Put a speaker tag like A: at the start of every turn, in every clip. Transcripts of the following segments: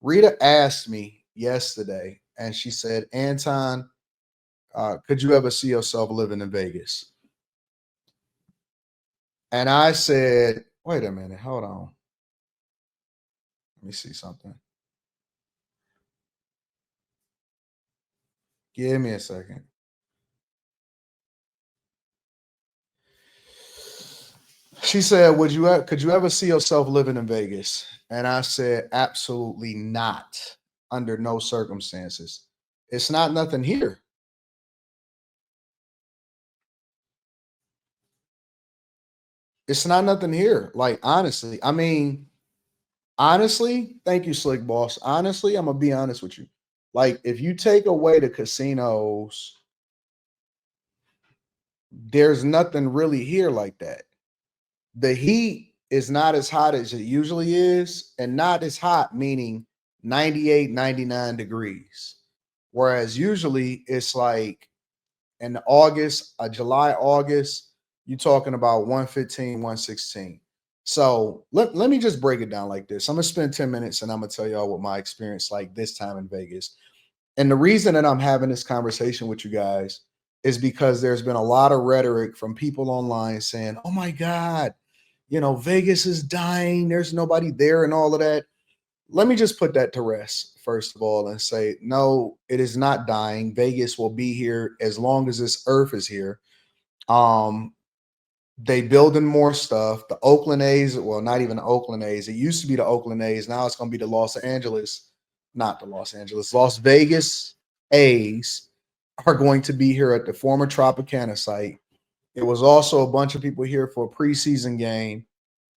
A: Rita asked me yesterday, and she said, Anton, could you ever see yourself living in Vegas? And I said, wait a minute, hold on. Let me see something. Give me a second. She said, could you ever see yourself living in Vegas? And I said, absolutely not, under no circumstances. It's not nothing here. It's not nothing here. Like, honestly, I mean, honestly, thank you, Slick Boss. Honestly, I'm gonna be honest with you. Like, if you take away the casinos, there's nothing really here like that. The heat is not as hot as it usually is, and not as hot, meaning 98, 99 degrees. Whereas usually it's like in August, July, August, you're talking about 115, 116. So let me just break it down like this. I'm gonna spend 10 minutes and I'm gonna tell y'all what my experience like this time in Vegas. And the reason that I'm having this conversation with you guys is because there's been a lot of rhetoric from people online saying, oh my God, Vegas is dying. There's nobody there and all of that. Let me just put that to rest, first of all, and say, no, it is not dying. Vegas will be here as long as this earth is here. Um, they building more stuff. The Oakland A's, well, not even the Oakland A's. It used to be the Oakland A's. Now it's going to be the Las Vegas A's are going to be here at the former Tropicana site. It was also a bunch of people here for a preseason game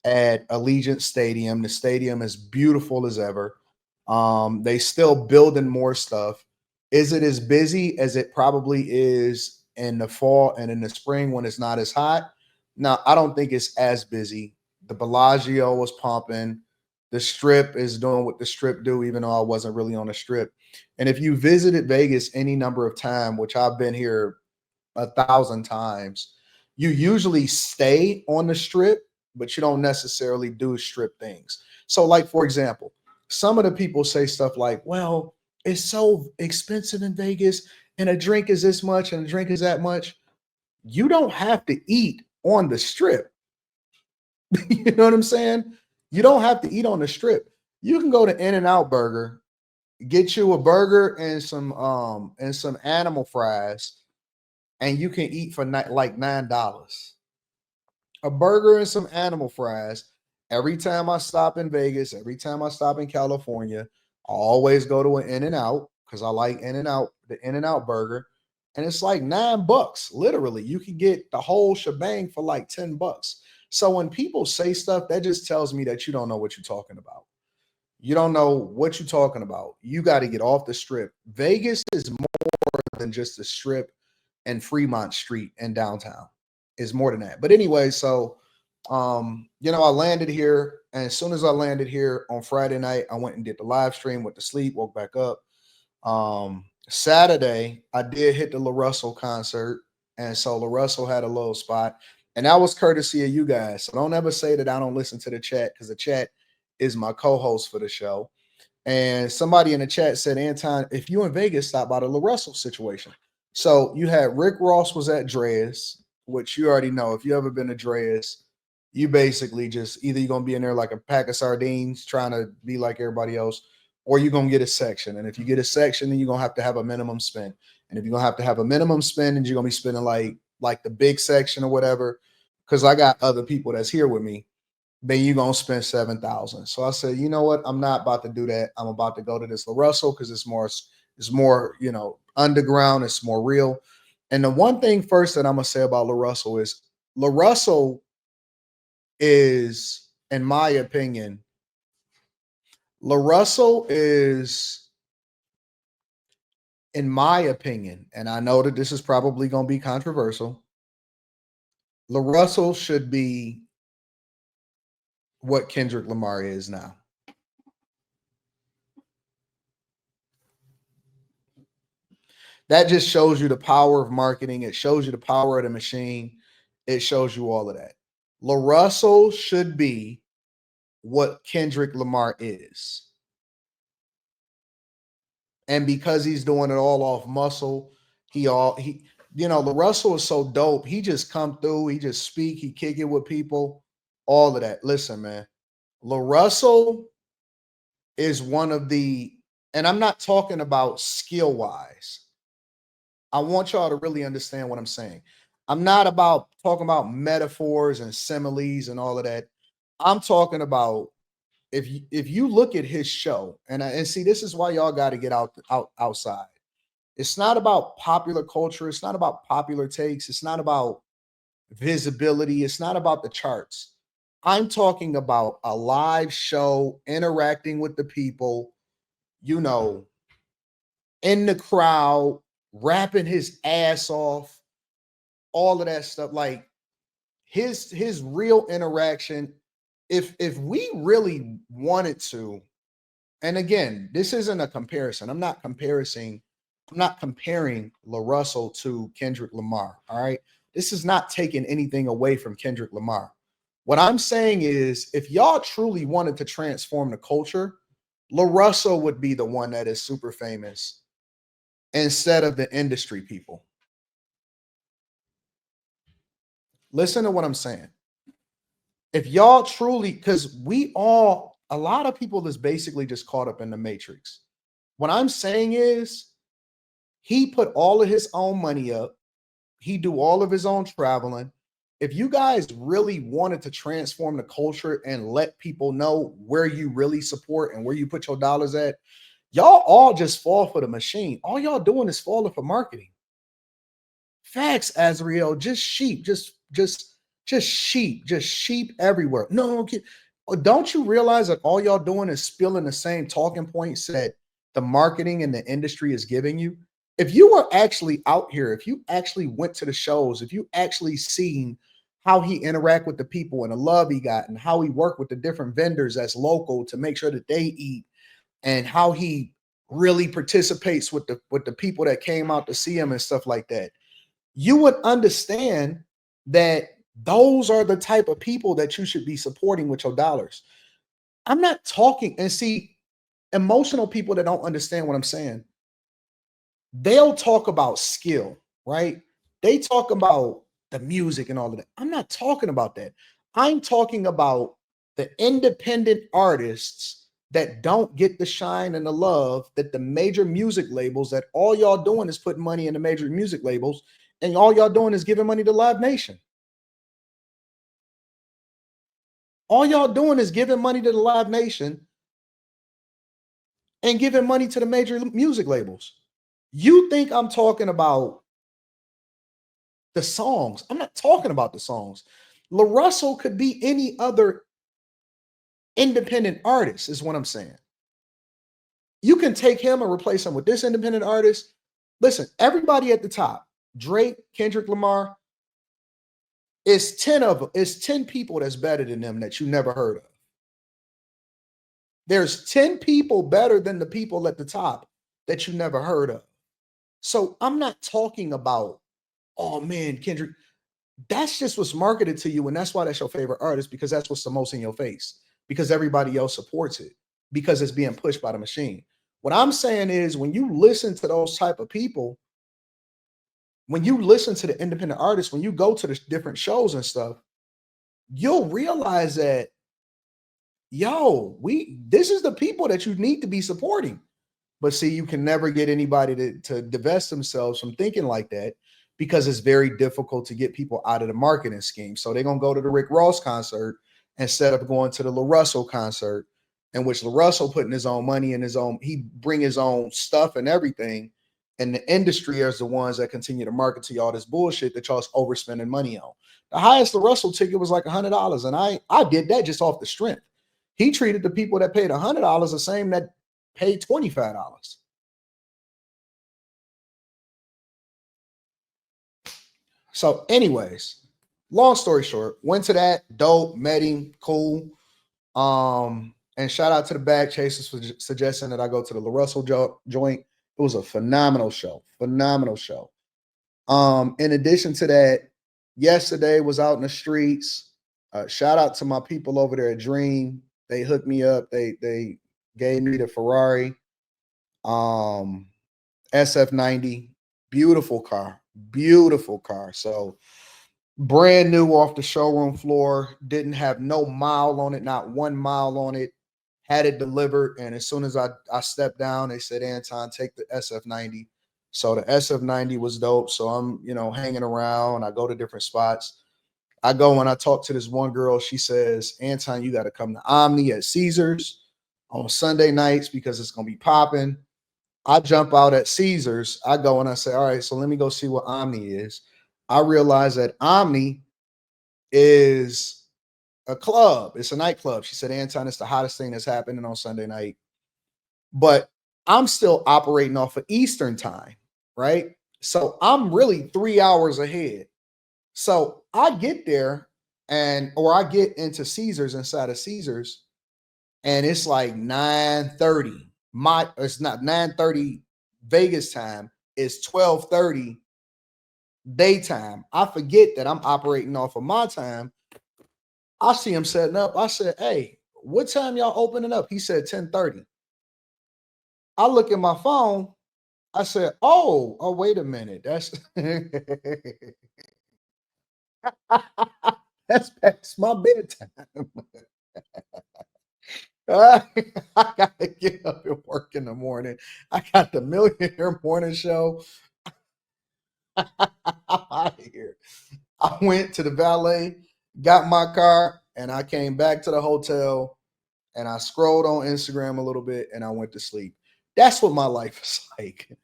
A: at Allegiant Stadium. The stadium is beautiful as ever. They still building more stuff. Is it as busy as it probably is in the fall and in the spring when it's not as hot? No, I don't think it's as busy. The Bellagio was pumping. The Strip is doing what the Strip do, even though I wasn't really on the Strip. And if you visited Vegas any number of times, which I've been here 1,000 times, you usually stay on the Strip, but you don't necessarily do Strip things. So, like for example, some of the people say stuff like, "Well, it's so expensive in Vegas, and a drink is this much, and a drink is that much." You don't have to eat on the Strip. You know what I'm saying? You don't have to eat on the Strip. You can go to In and Out Burger, get you a burger and some animal fries, and you can eat for like $9. A burger and some animal fries. Every time I stop in Vegas, every time I stop in California, I always go to an In and Out because I like In and Out, the In and Out burger. And it's like $9. Literally, you can get the whole shebang for like $10. So when people say stuff, that just tells me that you don't know what you're talking about. You don't know what you're talking about. You got to get off the Strip. Vegas is more than just the Strip and Fremont Street and downtown. Is more than that. But anyway, so I landed here, and as soon as I landed here on Friday night, I went and did the live stream, went to sleep, woke back up. Saturday, I did hit the La Russell concert, and so La Russell had a little spot, and that was courtesy of you guys. So don't ever say that I don't listen to the chat because the chat is my co-host for the show. And somebody in the chat said, Anton, if you in Vegas, stop by the La Russell situation. So you had Rick Ross was at Dre's, which you already know. If you ever been to Dre's, you basically just either you're gonna be in there like a pack of sardines trying to be like everybody else, or you're gonna get a section. And if you get a section, then you're gonna have to have a minimum spend. And if you're gonna have to have a minimum spend, and you're gonna be spending like the big section or whatever, because I got other people that's here with me, then you're gonna spend 7,000. So I said, you know what? I'm not about to do that. I'm about to go to this La Russell because it's more, underground, it's more real. And the one thing first that I'm gonna say about La Russell is La Russell is, in my opinion, La Russell is, in my opinion, and I know that this is probably gonna be controversial, La Russell should be what Kendrick Lamar is now. That just shows you the power of marketing. It shows you the power of the machine. It shows you all of that. La Russell should be what Kendrick Lamar is. And because he's doing it all off muscle, he LaRussell is so dope. He just come through, he just speak, he kick it with people, all of that. Listen, man, LaRussell is one of the, and I'm not talking about skill wise. I want y'all to really understand what I'm saying. I'm not about talking about metaphors and similes and all of that. I'm talking about if you look at his show, and see, this is why y'all got to get outside. It's not about popular culture. It's not about popular takes. It's not about visibility. It's not about the charts. I'm talking about a live show, interacting with the people, you know, in the crowd, rapping his ass off, all of that stuff. Like his real interaction. If we really wanted to, and again, this isn't a comparison. I'm not comparing LaRussell to Kendrick Lamar. All right. This is not taking anything away from Kendrick Lamar. What I'm saying is, if y'all truly wanted to transform the culture, LaRussell would be the one that is super famous instead of the industry people. Listen to what I'm saying. If y'all truly, because a lot of people is basically just caught up in the matrix. What I'm saying is, he put all of his own money up. He do all of his own traveling. If you guys really wanted to transform the culture and let people know where you really support and where you put your dollars at, y'all all just fall for the machine. All y'all doing is falling for marketing. Facts, Azriel, just sheep, just sheep everywhere. No, okay. Don't you realize that all y'all doing is spilling the same talking points that the marketing and the industry is giving you? If you were actually out here, if you actually went to the shows, if you actually seen how he interact with the people and the love he got and how he worked with the different vendors that's local to make sure that they eat, and how he really participates with the people that came out to see him and stuff like that, you would understand that those are the type of people that you should be supporting with your dollars. I'm not talking, and see, emotional people that don't understand what I'm saying, they'll talk about skill, right? They talk about the music and all of that. I'm not talking about that. I'm talking about the independent artists that don't get the shine and the love that the major music labels, that all y'all doing is putting money in the major music labels, and all y'all doing is giving money to Live Nation. All y'all doing is giving money to the Live Nation and giving money to the major music labels. You think I'm talking about the songs? I'm not talking about the songs. LaRussell could be any other independent artist, is what I'm saying. You can take him and replace him with this independent artist. Listen, everybody at the top, Drake, Kendrick Lamar, is 10 of them. It's 10 people that's better than them that you never heard of. There's 10 people better than the people at the top that you never heard of. So I'm not talking about, oh man, Kendrick. That's just what's marketed to you, and that's why that's your favorite artist, because that's what's the most in your face, because everybody else supports it, because it's being pushed by the machine. What I'm saying is, when you listen to those type of people, when you listen to the independent artists, when you go to the different shows and stuff, you'll realize that, yo, this is the people that you need to be supporting. But see, you can never get anybody to divest themselves from thinking like that, because it's very difficult to get people out of the marketing scheme. So they're gonna go to the Rick Ross concert instead of going to the LaRussell concert, in which LaRussell putting his own money in he bring his own stuff and everything. And the industry is the ones that continue to market to y'all this bullshit that y'all's overspending money on. The highest LaRussell ticket was like $100, and I did that just off the strength. He treated the people that paid $100 the same that paid $25. So, anyways, long story short, went to that, dope, met him, cool. And shout out to the Bag Chasers for suggesting that I go to the LaRussell joint. It was a phenomenal show, phenomenal show. In addition to that, yesterday was out in the streets. Shout out to my people over there at Dream. They hooked me up. They gave me the Ferrari. Um, SF90, beautiful car. So brand new off the showroom floor, didn't have no mile on it, not 1 mile on it. Had it delivered, and as soon as I stepped down, they said, Anton, take the SF90. So the SF90 was dope. So I'm, hanging around. I go to different spots. I go and I talk to this one girl. She says, Anton, you got to come to Omni at Caesars on Sunday nights because it's gonna be popping. I jump out at Caesars. I go and I say, all right, so let me go see what Omni is. I realize that Omni is a club. It's a nightclub. She said, Anton, it's the hottest thing that's happening on Sunday night. But I'm still operating off of Eastern time, right? So I'm really 3 hours ahead. So I get there or I get into Caesars inside of Caesars, and it's like 9:30. It's not 9:30 Vegas time, it's 12:30 daytime. I forget that I'm operating off of my time. I see him setting up. I said, hey, what time y'all opening up? He said 10:30. I look at my phone. I said, oh, wait a minute. That's that's past my bedtime. I gotta get up and work in the morning. I got the Millionaire Morning Show. I'm out of here. I went to the valet, got my car, and I came back to the hotel and I scrolled on Instagram a little bit and I went to sleep. That's what my life is like.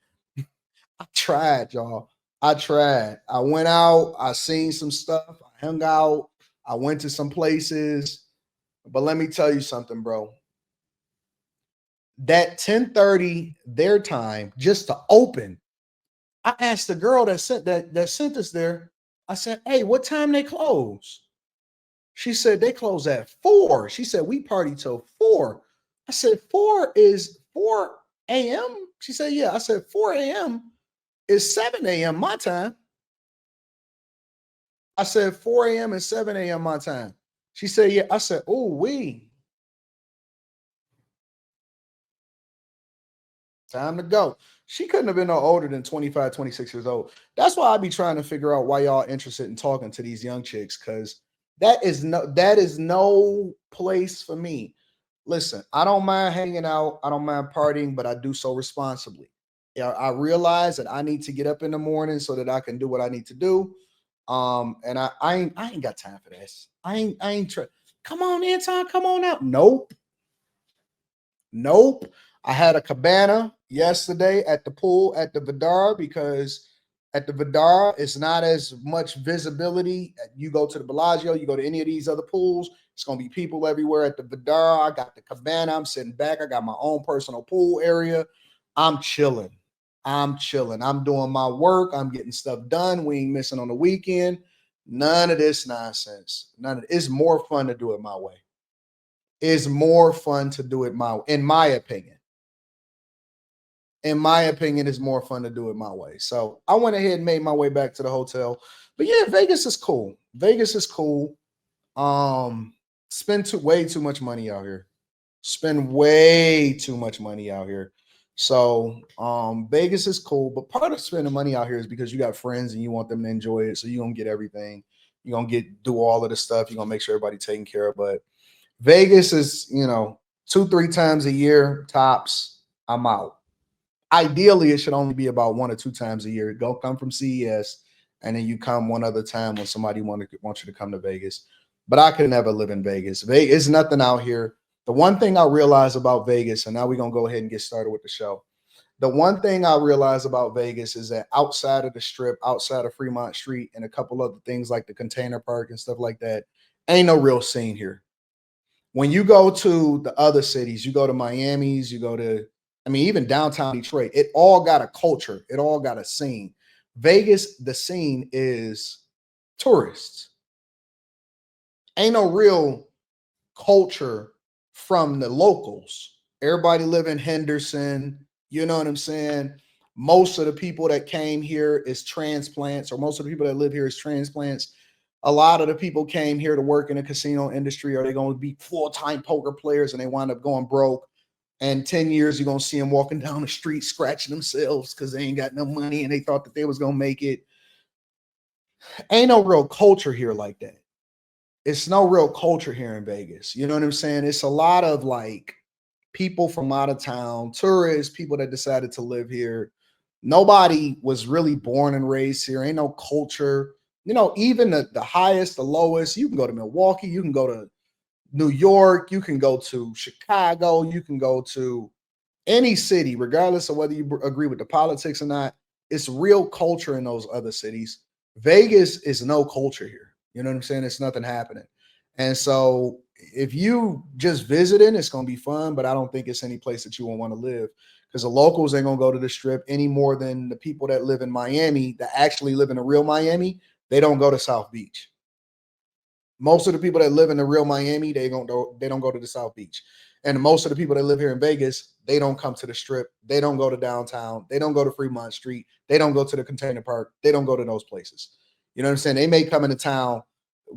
A: I tried, y'all. I tried. I went out, I seen some stuff, I hung out, I went to some places. But let me tell you something, bro. That 10:30 their time just to open. I asked the girl that sent us there. I said, "Hey, what time they close?" She said they close at 4. She said we party till 4. I said 4 is 4 a.m. She said, "Yeah." I said 4 a.m. is 7 a.m. my time. I said 4 a.m. and 7 a.m. my time. She said, "Yeah." I said, "Oh, time to go." She couldn't have been no older than 25, 26 years old. That's why I be trying to figure out why y'all interested in talking to these young chicks, because that is no place for me. Listen, I don't mind hanging out, I don't mind partying, but I do so responsibly. Yeah, I realize that I need to get up in the morning so that I can do what I need to do. And I ain't got time for this. I ain't try. Come on, Anton, come on out. Nope. Nope. I had a cabana yesterday at the pool at the Vidar because at the Vidar it's not as much visibility. You go to the Bellagio, you go to any of these other pools, it's gonna be people everywhere at the Vidar. I got the cabana. I'm sitting back. I got my own personal pool area. I'm chilling. I'm chilling. I'm doing my work. I'm getting stuff done. We ain't missing on the weekend. None of this nonsense. None of it. It's more fun to do it my way. It's more fun to do it in my opinion. In my opinion, it's more fun to do it my way. So I went ahead and made my way back to the hotel. But yeah, Vegas is cool. Vegas is cool. Spend way too much money out here. Spend way too much money out here. So Vegas is cool, but part of spending money out here is because you got friends and you want them to enjoy it. So you're gonna get everything. You're gonna do all of the stuff. You're gonna make sure everybody taken care of. But Vegas is, 2, 3 times a year tops. I'm out. Ideally, it should only be about 1 or 2 times a year. Go come from CES, and then you come one other time when somebody wants you to come to Vegas. But I could never live in Vegas. Vegas is nothing out here. The one thing I realize about Vegas, and now we're gonna go ahead and get started with the show. The one thing I realize about Vegas is that outside of the strip, outside of Fremont Street, and a couple other things like the container park and stuff like that, ain't no real scene here. When you go to the other cities, you go to Miami's, you go to, I mean, even downtown Detroit, it all got a culture, it all got a scene. Vegas, the scene is tourists. Ain't no real culture from the locals. Everybody live in Henderson, you know what I'm saying? Most of the people that came here is transplants, or most of the people that live here is transplants. A lot of the people came here to work in the casino industry, or they're going to be full-time poker players and they wind up going broke. And 10 years, you're gonna see them walking down the street scratching themselves because they ain't got no money and they thought that they was gonna make it. Ain't no real culture here like that. It's no real culture here in Vegas. You know what I'm saying? It's a lot of like people from out of town, tourists, people that decided to live here. Nobody was really born and raised here. Ain't no culture. You know, even the highest, the lowest, you can go to Milwaukee, you can go to New York, you can go to Chicago, you can go to any city, regardless of whether you agree with the politics or not. It's real culture in those other cities. Vegas is no culture here. You know what I'm saying? It's nothing happening. And so if you just visiting, it's going to be fun, but I don't think it's any place that you won't want to live because the locals ain't going to go to the strip any more than the people that live in Miami that actually live in the real Miami. They don't go to South Beach. Most of the people that live in the real Miami, they don't go to the South Beach. And most of the people that live here in Vegas, they don't come to the strip. They don't go to downtown. They don't go to Fremont Street. They don't go to the container park. They don't go to those places. You know what I'm saying? They may come into town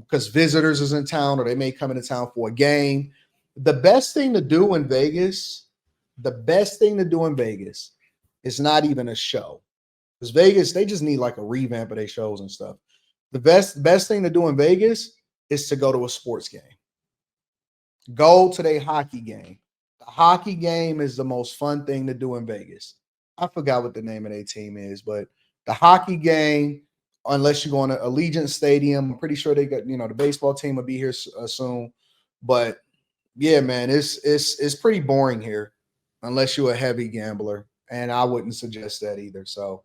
A: because visitors is in town, or they may come into town for a game. The best thing to do in Vegas, the best thing to do in Vegas is not even a show. Because Vegas, they just need like a revamp of their shows and stuff. The best thing to do in Vegas is to go to a sports game. Go to their hockey game. The hockey game is the most fun thing to do in Vegas. I forgot what the name of their team is, but the hockey game, unless you're going to Allegiant Stadium, I'm pretty sure they got, the baseball team will be here soon. But yeah, man, it's pretty boring here unless you're a heavy gambler, and I wouldn't suggest that either. So